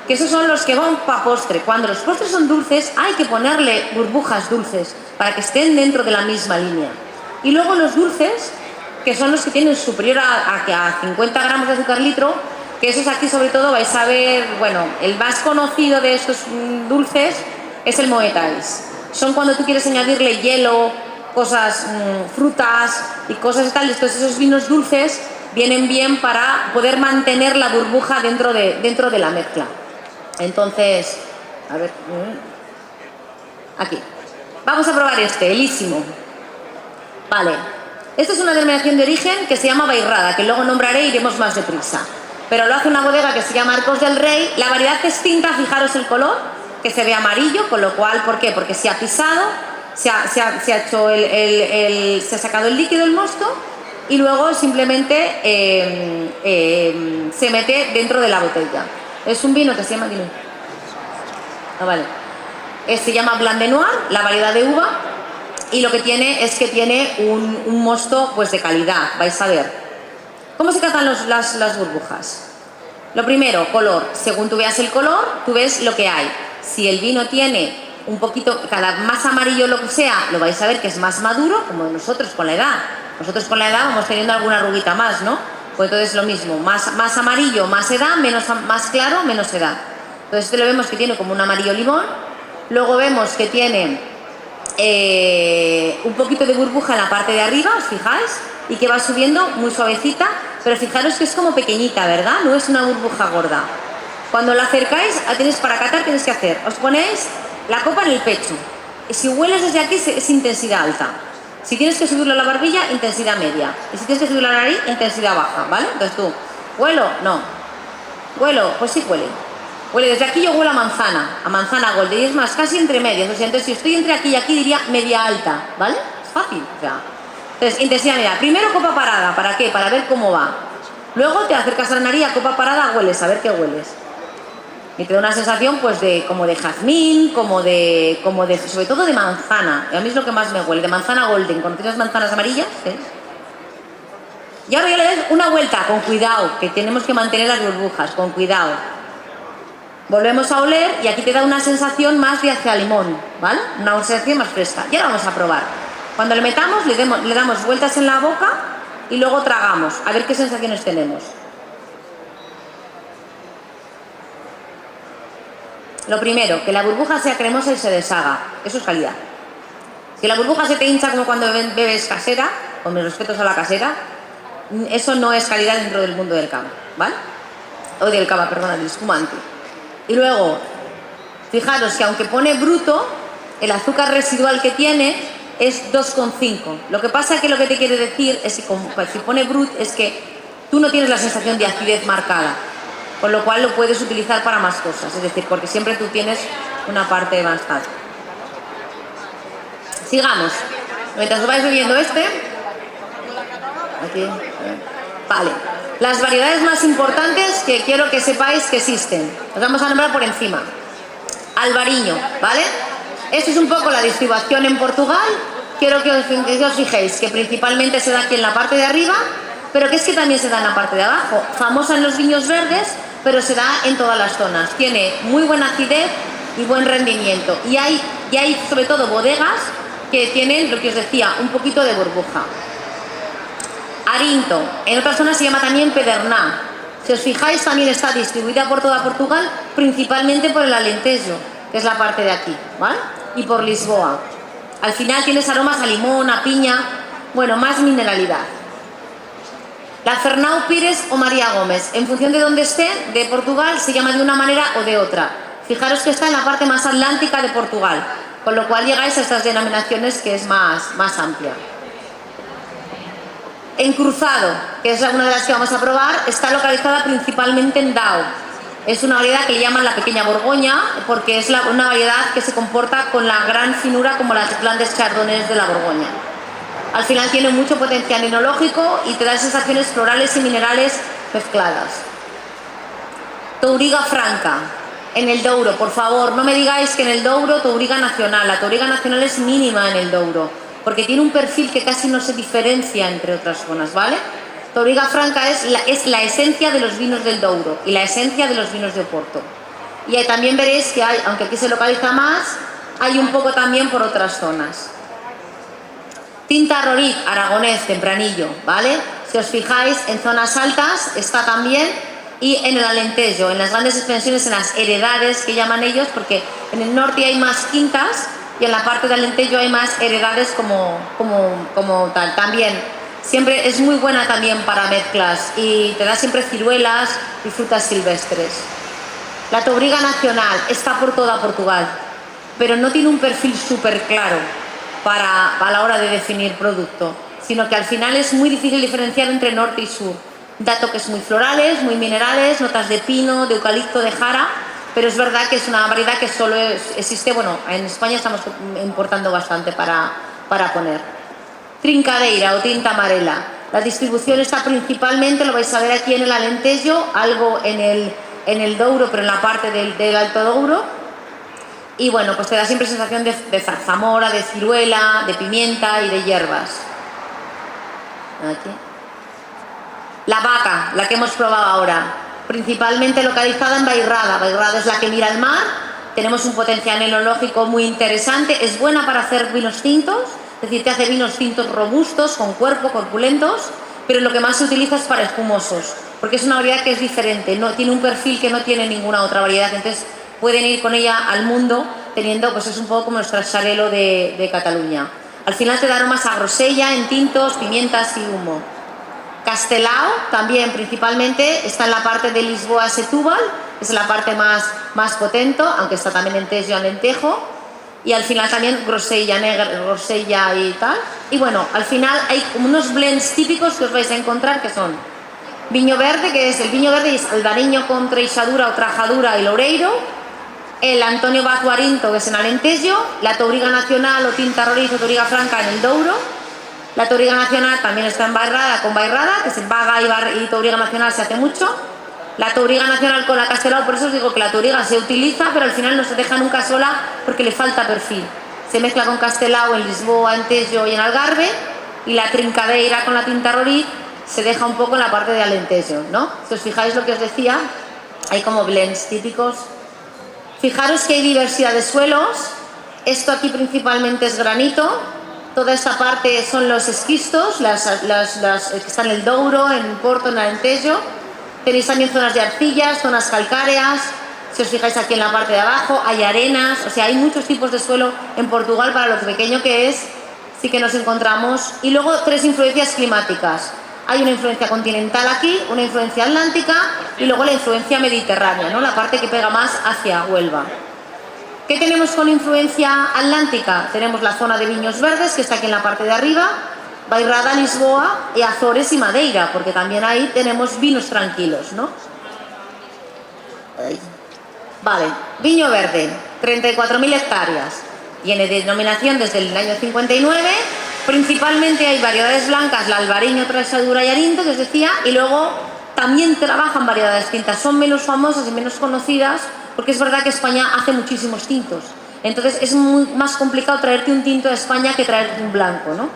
que esos son los que van para postre. Cuando los postres son dulces, hay que ponerle burbujas dulces para que estén dentro de la misma línea. Y luego los dulces, que son los que tienen superior a 50 gramos de azúcar litro, que esos aquí sobre todo vais a ver, bueno, el más conocido de estos dulces es el Moet Ice. Son cuando tú quieres añadirle hielo, cosas, frutas y cosas y tal. Entonces esos vinos dulces vienen bien para poder mantener la burbuja dentro de la mezcla. Entonces, a ver, aquí. Vamos a probar este, elísimo. Vale, esta es una denominación de origen que se llama Bairrada, que luego nombraré y iremos más deprisa. Pero lo hace una bodega que se llama Arcos del Rey. La variedad es tinta, fijaros el color, que se ve amarillo, con lo cual, ¿por qué? Porque se ha pisado, se ha sacado el líquido, el mosto, y luego simplemente se mete dentro de la botella. Es un vino que se llama... Dime. Ah, vale. Se llama Blanc de Noir, la variedad de uva, y lo que tiene es que tiene un mosto pues de calidad, vais a ver. ¿Cómo se catan las burbujas? Lo primero, color. Según tú veas el color, tú ves lo que hay. Si el vino tiene un poquito, cada más amarillo lo que sea, lo vais a ver que es más maduro, como nosotros con la edad. Nosotros con la edad vamos teniendo alguna arruguita más, ¿no? Pues entonces lo mismo, más amarillo, más edad, más claro, menos edad. Entonces este lo vemos que tiene como un amarillo limón. Luego vemos que tiene un poquito de burbuja en la parte de arriba, ¿os fijáis? Y que va subiendo muy suavecita, pero fijaros que es como pequeñita, ¿verdad? No es una burbuja gorda. Cuando la acercáis, para catar tenéis que hacer, os ponéis la copa en el pecho. Y si hueles desde aquí es intensidad alta. Si tienes que subirlo a la barbilla, intensidad media. Y si tienes que subirlo a la nariz, intensidad baja, ¿vale? Entonces tú, ¿huelo? No. ¿Huelo? Pues sí huele. Huele, desde aquí yo huelo a manzana golden, y es más, casi entre medias. O sea, entonces si estoy entre aquí y aquí diría media alta, ¿vale? Es fácil, o sea. Entonces, intensidad media. Primero copa parada, ¿para qué? Para ver cómo va. Luego te acercas a la nariz, a copa parada, hueles, a ver qué hueles. Y te da una sensación pues como de jazmín, como de sobre todo de manzana. Y a mí es lo que más me huele, de manzana golden, cuando tienes manzanas amarillas, ¿eh? Y ahora ya le das una vuelta, con cuidado, que tenemos que mantener las burbujas, con cuidado. Volvemos a oler y aquí te da una sensación más de hacia limón, ¿vale? Una sensación más fresca. Y ahora vamos a probar. Cuando le metamos, le damos vueltas en la boca y luego tragamos, a ver qué sensaciones tenemos. Lo primero, que la burbuja sea cremosa y se deshaga. Eso es calidad. Si la burbuja se te hincha como cuando bebes casera, con mis respetos a la casera, eso no es calidad dentro del mundo del cava, ¿vale? O del cava, perdona, del espumante. Y luego, fijaros que aunque pone bruto, el azúcar residual que tiene es 2,5. Lo que pasa que lo que te quiere decir es que si pone brut es que tú no tienes la sensación de acidez marcada. Con lo cual lo puedes utilizar para más cosas, es decir, porque siempre tú tienes una parte más alta. Sigamos. Mientras os vais bebiendo aquí, vale. Las variedades más importantes que quiero que sepáis que existen. Os vamos a nombrar por encima. Albariño, ¿vale? Esto es un poco la distribución en Portugal. Quiero que os fijéis que principalmente se da aquí en la parte de arriba, pero que es que también se da en la parte de abajo. Famosa en los viños verdes, pero se da en todas las zonas. Tiene muy buena acidez y buen rendimiento. Y hay sobre todo bodegas que tienen, lo que os decía, un poquito de burbuja. Arinto, en otras zonas se llama también Pederná. Si os fijáis, también está distribuida por toda Portugal, principalmente por el Alentejo, que es la parte de aquí, ¿vale? Y por Lisboa. Al final tienes aromas a limón, a piña, bueno, más mineralidad. La Fernão Pires o María Gómez, en función de dónde esté, de Portugal, se llama de una manera o de otra. Fijaros que está en la parte más atlántica de Portugal, con lo cual llegáis a estas denominaciones que es más amplia. Encruzado, que es una de las que vamos a probar, está localizada principalmente en Dao. Es una variedad que le llaman la pequeña Borgoña, porque es una variedad que se comporta con la gran finura como las grandes chardonnays de la Borgoña. Al final tiene mucho potencial enológico y te da sensaciones florales y minerales mezcladas. Touriga Franca, en el Douro, por favor, no me digáis que en el Douro Touriga Nacional. La Touriga Nacional es mínima en el Douro, porque tiene un perfil que casi no se diferencia entre otras zonas, ¿vale? Touriga Franca es la esencia de los vinos del Douro y la esencia de los vinos de Oporto. Y ahí también veréis que hay, aunque aquí se localiza más, hay un poco también por otras zonas. Tinta Roriz, aragonés, tempranillo, ¿vale? Si os fijáis, en zonas altas está también, y en el Alentejo, en las grandes extensiones, en las heredades que llaman ellos, porque en el norte hay más quintas y en la parte del Alentejo hay más heredades como tal. También, siempre es muy buena también para mezclas y te da siempre ciruelas y frutas silvestres. La Touriga Nacional está por toda Portugal, pero no tiene un perfil súper claro a la hora de definir producto, sino que al final es muy difícil diferenciar entre norte y sur. Da toques muy florales, muy minerales, notas de pino, de eucalipto, de jara, pero es verdad que es una variedad que solo existe, bueno, en España estamos importando bastante para poner. Trincadeira o tinta amarela. La distribución está principalmente, lo vais a ver aquí en el Alentejo, algo en el Douro, pero en la parte del Alto Douro. Y bueno, pues te da siempre sensación de zarzamora, de ciruela, de pimienta y de hierbas. Aquí. La vaca, la que hemos probado ahora, principalmente localizada en Bairrada. Bairrada es la que mira al mar, tenemos un potencial enológico muy interesante, es buena para hacer vinos tintos, es decir, te hace vinos tintos robustos, con cuerpo, corpulentos, pero lo que más se utiliza es para espumosos, porque es una variedad que es diferente, no tiene un perfil que no tiene ninguna otra variedad, entonces pueden ir con ella al mundo teniendo, pues es un poco como nuestra Xarel·lo de Cataluña. Al final te da aromas a grosella en tintos, pimientas y humo. Castelao también principalmente está en la parte de Lisboa, Setúbal, es la parte más potente, aunque está también en Tejo y Alentejo. Y al final también grosella negra, grosella y tal. Y bueno, al final hay como unos blends típicos que os vais a encontrar que son viño verde, que es el viño verde es albariño con treixadura o trajadura y loureiro. El Antonio Bazuarinto, que es en Alentejo, la Touriga Nacional o Tinta Roriz o Touriga Franca en el Douro. La Touriga Nacional también está en Bairrada, con Bairrada, que se Vaga y Touriga Nacional se hace mucho. La Touriga Nacional con la Castelao, por eso os digo que la Touriga se utiliza, pero al final no se deja nunca sola porque le falta perfil. Se mezcla con Castelao en Lisboa, en Tejo y en Algarve, y la Trincadeira con la Tinta Roriz se deja un poco en la parte de Alentejo, ¿no? Si os fijáis lo que os decía, hay como blends típicos. Fijaros que hay diversidad de suelos. Esto aquí principalmente es granito. Toda esta parte son los esquistos, las que están en el Douro, en Porto, en Alentejo. Tenéis también zonas de arcillas, zonas calcáreas. Si os fijáis aquí en la parte de abajo, hay arenas. O sea, hay muchos tipos de suelo en Portugal para lo pequeño que es. Sí que nos encontramos. Y luego 3 influencias climáticas. Hay una influencia continental aquí, una influencia atlántica y luego la influencia mediterránea, ¿no? La parte que pega más hacia Huelva. ¿Qué tenemos con influencia atlántica? Tenemos la zona de viños verdes, que está aquí en la parte de arriba, Bairrada, Lisboa y Azores y Madeira, porque también ahí tenemos vinos tranquilos, ¿no? Vale, viño verde, 34.000 hectáreas. Tiene denominación desde el año 59. Principalmente hay variedades blancas, la albariño, treixadura y arinto, que os decía, y luego también trabajan variedades tintas. Son menos famosas y menos conocidas, porque es verdad que España hace muchísimos tintos. Entonces es más complicado traerte un tinto de España que traerte un blanco, ¿no?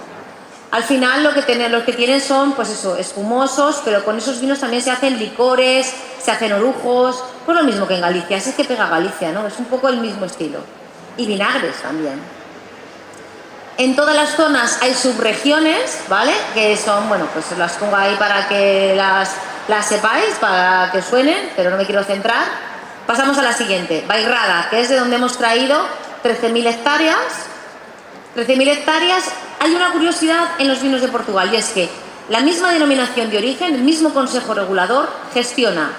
Al final lo que tienen son, pues eso, espumosos, pero con esos vinos también se hacen licores, se hacen orujos, pues lo mismo que en Galicia, así es que pega Galicia, ¿no? Es un poco el mismo estilo. Y vinagres también. En todas las zonas hay subregiones, ¿vale? Que son, bueno, pues las pongo ahí para que las sepáis, para que suenen, pero no me quiero centrar. Pasamos a la siguiente, Bairrada, que es de donde hemos traído 13.000 hectáreas. 13.000 hectáreas. Hay una curiosidad en los vinos de Portugal, y es que la misma denominación de origen, el mismo Consejo Regulador, gestiona.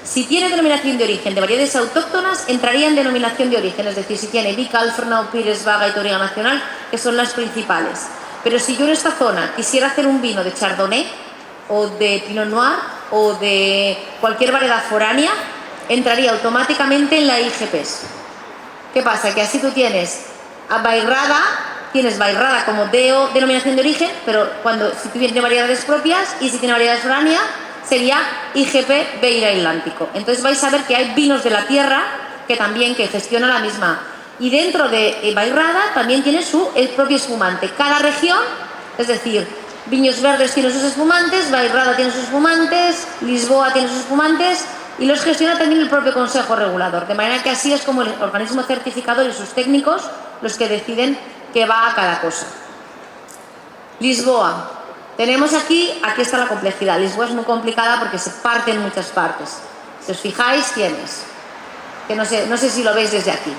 Si tiene denominación de origen de variedades autóctonas, entraría en denominación de origen, es decir, si tiene Vic, Alfrnau, Pires, Vaga y Touriga Nacional, que son las principales. Pero si yo en esta zona quisiera hacer un vino de Chardonnay, o de Pinot Noir, o de cualquier variedad foránea, entraría automáticamente en la IGPs. ¿Qué pasa? Que así tú tienes a Bairrada, tienes Bairrada como denominación de origen, pero si tú tienes variedades propias y si tiene variedades foráneas, sería IGP Beira Atlántico. Entonces vais a ver que hay vinos de la tierra que gestiona la misma. Y dentro de Bairrada también tiene el propio espumante. Cada región, es decir, Viños Verdes tiene sus espumantes, Bairrada tiene sus espumantes, Lisboa tiene sus espumantes, y los gestiona también el propio Consejo Regulador, de manera que así es como el organismo certificador y sus técnicos los que deciden qué va a cada cosa. Lisboa. Tenemos aquí está la complejidad. Lisboa es muy complicada porque se parte en muchas partes. Si os fijáis, tienes, que no sé si lo veis desde aquí.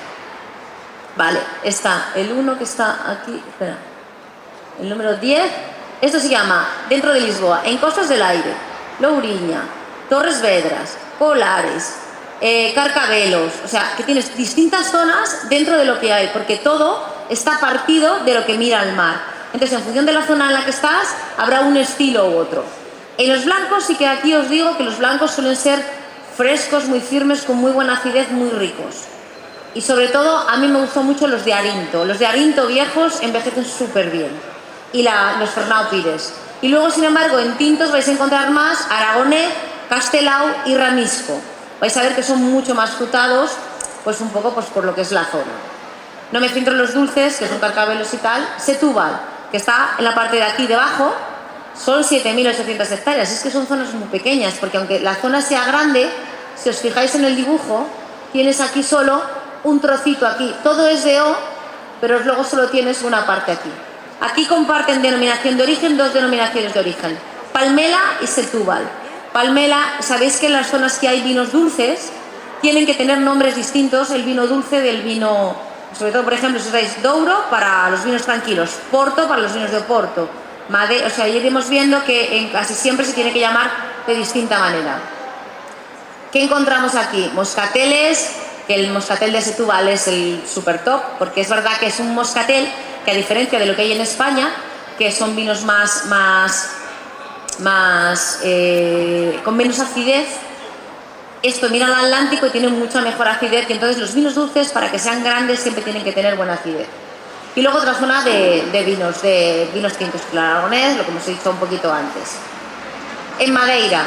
Vale, está el 1 que está aquí, espera, el número 10, esto se llama, dentro de Lisboa, en Costas del Aire, Lourinhã, Torres Vedras, Colares, Carcavelos, o sea, que tienes distintas zonas dentro de lo que hay, porque todo está partido de lo que mira al mar. Entonces, en función de la zona en la que estás, habrá un estilo u otro. En los blancos, sí que aquí os digo que los blancos suelen ser frescos, muy firmes, con muy buena acidez, muy ricos. Y sobre todo, a mí me gustan mucho los de Arinto. Los de Arinto viejos envejecen súper bien. Y los Fernão Pires. Y luego, sin embargo, en tintos vais a encontrar más Aragonés, Castelao y Ramisco. Vais a ver que son mucho más frutados, pues un poco pues, por lo que es la zona. No me centro en los dulces, que son Carcavelos y tal. Setúbal, que está en la parte de aquí debajo, son 7.800 hectáreas. Es que son zonas muy pequeñas, porque aunque la zona sea grande, si os fijáis en el dibujo, tienes aquí solo un trocito aquí. Todo es de O, pero luego solo tienes una parte aquí. Aquí comparten denominación de origen, dos denominaciones de origen, Palmela y Setúbal. Palmela, sabéis que en las zonas que hay vinos dulces tienen que tener nombres distintos, el vino dulce del vino, sobre todo, por ejemplo, si usáis Douro para los vinos tranquilos, Porto para los vinos de Oporto, o sea, iremos viendo que casi siempre se tiene que llamar de distinta manera. ¿Qué encontramos aquí? Moscateles, que el moscatel de Setúbal es el super top, porque es verdad que es un moscatel que, a diferencia de lo que hay en España, que son vinos con menos acidez, esto mira al Atlántico y tiene mucha mejor acidez, y entonces los vinos dulces, para que sean grandes, siempre tienen que tener buena acidez. Y luego otra zona de vinos tintos, el aragonés, lo que hemos dicho un poquito antes. En Madeira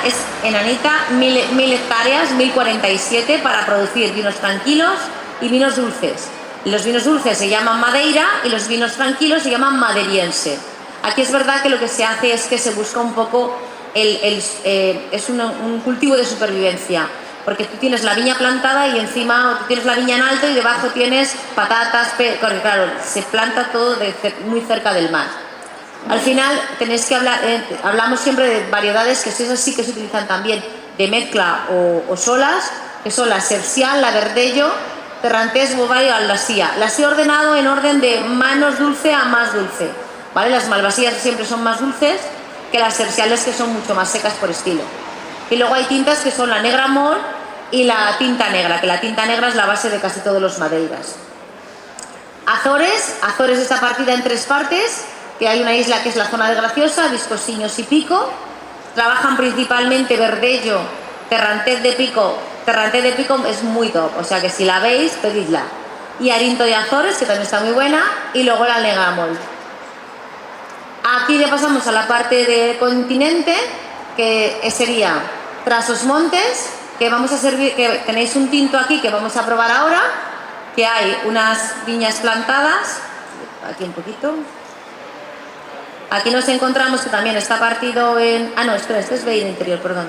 es enanita, 1000 hectáreas, 1047 para producir vinos tranquilos y vinos dulces. Los vinos dulces se llaman Madeira y los vinos tranquilos se llaman Maderiense. Aquí es verdad que lo que se hace es que se busca un poco, es un cultivo de supervivencia, porque tú tienes la viña plantada y encima tú tienes la viña en alto y debajo tienes patatas, porque claro, se planta todo muy cerca del mar. Al final tenéis que hablamos siempre de variedades que esas sí que se utilizan también de mezcla o solas, que son la Cercial, la Verdello, Terrantés, Bovay o Aldasía. Las he ordenado en orden de menos dulce a más dulce, ¿vale? Las Malvasías siempre son más dulces que las Cerciales, que son mucho más secas por estilo. Y luego hay tintas que son la Negra Mol y la tinta negra, que la tinta negra es la base de casi todos los Madeiras. Azores está partida en 3 partes, que hay una isla que es la zona de Graciosa, Viscosiños y Pico. Trabajan principalmente Verdello, Terrantés de Pico. Terrantés de Pico es muy top, o sea que si la veis, pedidla. Y Arinto de Azores, que también está muy buena, y luego la Negra Mol. Aquí ya pasamos a la parte de continente, que sería Trás-os-Montes, que vamos a servir, que tenéis un tinto aquí que vamos a probar ahora, que hay unas viñas plantadas, aquí un poquito. Aquí nos encontramos que también está partido en... Ah, no, espera, este es Beira Interior, perdón.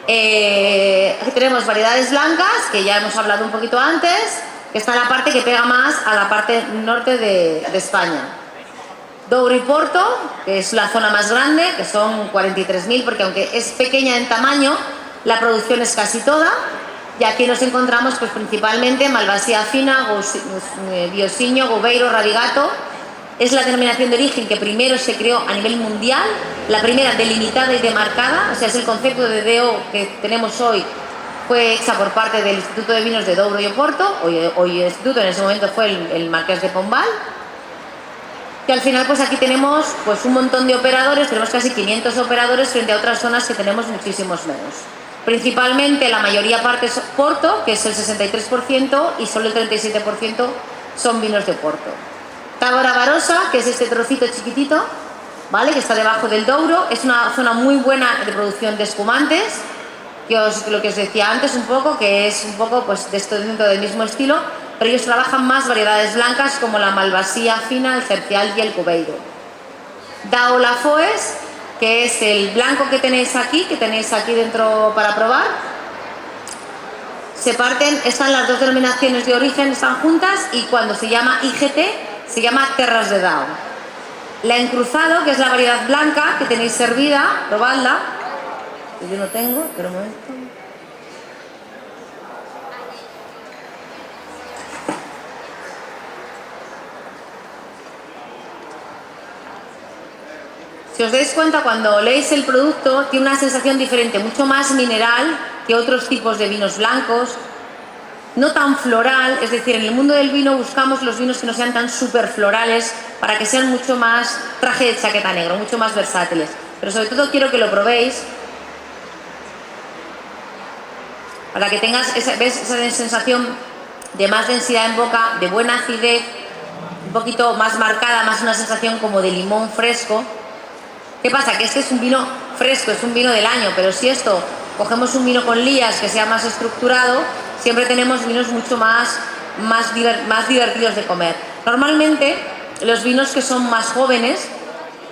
Aquí tenemos variedades blancas, que ya hemos hablado un poquito antes, que está en la parte que pega más a la parte norte de España. Douro y Porto, que es la zona más grande, que son 43.000, porque aunque es pequeña en tamaño, la producción es casi toda. Y aquí nos encontramos pues, principalmente Malvasía Fina, Biosiño, Gobeiro, Radigato. Es la denominación de origen que primero se creó a nivel mundial, la primera delimitada y demarcada, o sea, es el concepto de DO que tenemos hoy, fue hecha por parte del Instituto de Vinos de Douro y Oporto, hoy el instituto en ese momento fue el Marqués de Pombal. Y al final pues aquí tenemos pues un montón de operadores, tenemos casi 500 operadores frente a otras zonas que tenemos muchísimos menos. Principalmente la mayoría parte es Porto, que es el 63%, y solo el 37% son vinos de Porto. Tábora Barosa, que es este trocito chiquitito, ¿vale? Que está debajo del Douro, es una zona muy buena de producción de espumantes, lo que os decía antes un poco, que es un poco pues de esto dentro del mismo estilo, pero ellos trabajan más variedades blancas como la Malvasía Fina, el Cercial y el Cubeiro. Dao La Foes, que es el blanco que tenéis aquí dentro para probar. Se parten, están las dos denominaciones de origen, están juntas, y cuando se llama IGT, se llama Terras de Dao. La encruzado, que es la variedad blanca que tenéis servida, probadla. Que yo no tengo, pero un momento. Si os dais cuenta, cuando leéis el producto, tiene una sensación diferente, mucho más mineral que otros tipos de vinos blancos, no tan floral, es decir, en el mundo del vino buscamos los vinos que no sean tan súper florales para que sean mucho más traje de chaqueta negro, mucho más versátiles. Pero sobre todo quiero que lo probéis para que tengas esa sensación de más densidad en boca, de buena acidez, un poquito más marcada, más una sensación como de limón fresco. ¿Qué pasa? Que este es un vino fresco, es un vino del año, pero si esto cogemos un vino con lías que sea más estructurado, siempre tenemos vinos mucho más divertidos de comer. Normalmente los vinos que son más jóvenes,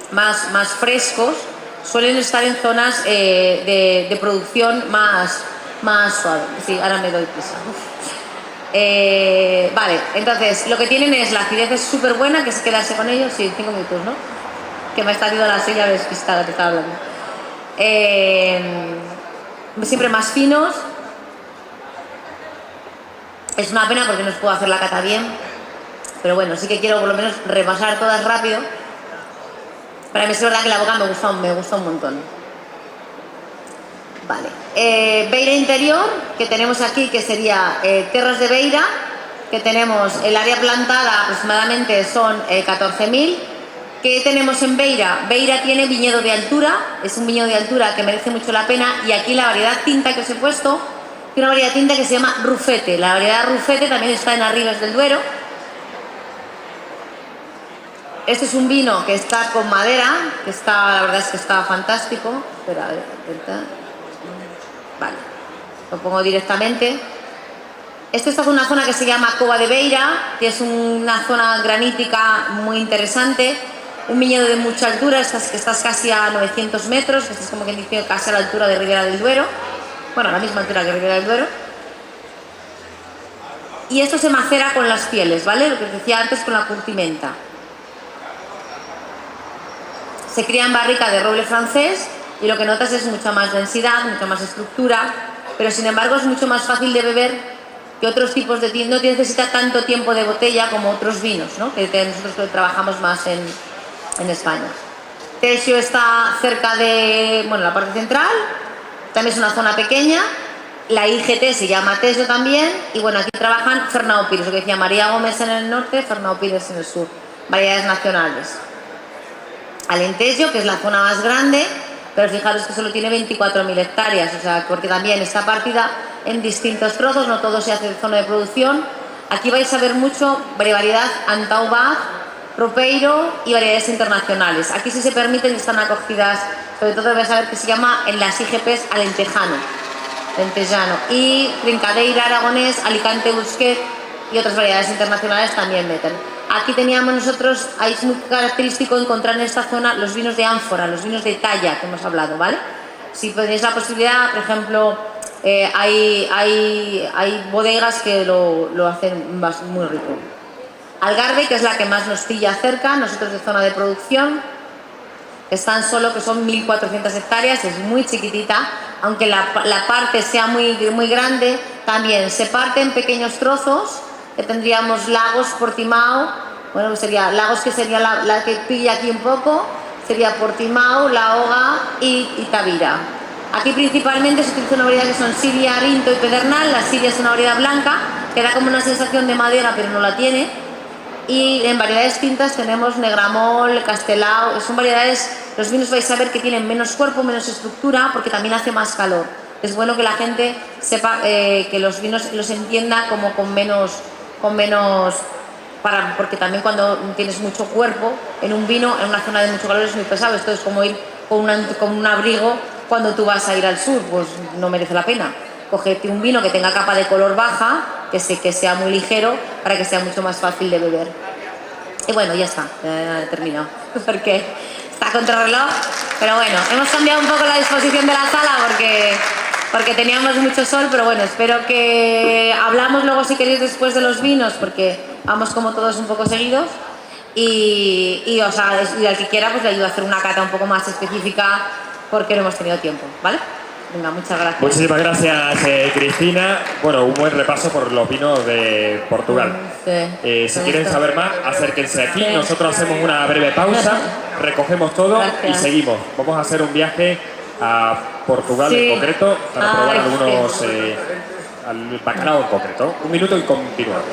más frescos, suelen estar en zonas de producción más suave. Sí, ahora me doy prisa. Vale, entonces lo que tienen es la acidez es súper buena, que es quedarse con ellos, sí, 5 minutos, ¿no? Que me está dando la silla despistada que estaba hablando. Siempre más finos. Es una pena porque no os puedo hacer la cata bien, pero bueno, sí que quiero por lo menos repasar todas rápido. Para mí es verdad que la boca me gusta un montón. Vale. Beira interior, que tenemos aquí, que sería Terras de Beira, que tenemos el área plantada aproximadamente son 14.000. ¿Qué tenemos en Beira? Beira tiene viñedo de altura, es un viñedo de altura que merece mucho la pena, y aquí la variedad tinta que os he puesto, tiene una variedad tinta que se llama Rufete. La variedad Rufete también está en Arribes del Duero. Este es un vino que está con madera, que está, la verdad es que está fantástico. Espera, a ver, vale, lo pongo directamente. Esto está en una zona que se llama Cova de Beira, que es una zona granítica muy interesante. Un viñedo de mucha altura, estás casi a 900 metros, estás como que dice casi a la altura de Ribera del Duero. Bueno, a la misma altura que Ribera del Duero. Y esto se macera con las pieles, ¿vale? Lo que os decía antes con la curtimenta. Se cría en barrica de roble francés y lo que notas es mucha más densidad, mucha más estructura, pero sin embargo es mucho más fácil de beber que otros tipos de tinto. No necesita tanto tiempo de botella como otros vinos, ¿no? Que nosotros que trabajamos más en España. Tesio está cerca de, bueno, la parte central, también es una zona pequeña. La IGT se llama Tesio también, y bueno, aquí trabajan Fernão Pires, lo que decía María Gómez en el norte, Fernão Pires en el sur, variedades nacionales. Alentejo, que es la zona más grande, pero fijaros que solo tiene 24.000 hectáreas, o sea, porque también está partida en distintos trozos, no todo se hace en zona de producción. Aquí vais a ver mucho variedad Antaubat, Ropeiro y variedades internacionales. Aquí sí se permiten y están acogidas, sobre todo vais a ver que se llama en las IGPs Alentejano, y Trincadeira, Aragonés, Alicante, Busquet y otras variedades internacionales también meten. Aquí teníamos nosotros, ahí es muy característico encontrar en esta zona los vinos de ánfora, los vinos de talla que hemos hablado, ¿vale? Si tenéis la posibilidad, por ejemplo, hay bodegas que lo hacen muy rico. Algarve, que es la que más nos pilla cerca, nosotros de zona de producción, están solo que son 1.400 hectáreas, es muy chiquitita, aunque la parte sea muy grande, también se parte en pequeños trozos, que tendríamos Lagos, Portimao, bueno, pues sería Lagos, que sería la que pilla aquí un poco, sería Portimao, La Hoga y Tavira. Aquí principalmente se utiliza una variedad que son Siria, Rinto y Pedernal. La Siria es una variedad blanca, que da como una sensación de madera, pero no la tiene. Y en variedades tintas tenemos Negramol, Castelao, son variedades, los vinos vais a ver que tienen menos cuerpo, menos estructura, porque también hace más calor. Es bueno que la gente sepa que los vinos los entienda como con menos porque también cuando tienes mucho cuerpo en un vino, en una zona de mucho calor es muy pesado. Esto es como ir con un abrigo cuando tú vas a ir al sur, pues no merece la pena. Cogete un vino que tenga capa de color baja, que sea muy ligero, para que sea mucho más fácil de beber. Y bueno, ya está, he terminado, porque está contrarreloj. Pero bueno, hemos cambiado un poco la disposición de la sala porque teníamos mucho sol, pero bueno, espero que hablamos luego si queréis después de los vinos, porque vamos como todos un poco seguidos. Y al que quiera pues le ayudo a hacer una cata un poco más específica porque no hemos tenido tiempo, ¿vale? Venga, muchas gracias. Muchísimas gracias, Cristina. Bueno, un buen repaso por los vinos de Portugal. Sí, si quieren saber más, acérquense aquí. Sí. Nosotros hacemos una breve pausa, recogemos todo Gracias. y seguimos. Vamos a hacer un viaje a Portugal Sí. en concreto para probar Ay, algunos al bacalao en concreto. Un minuto y continuamos.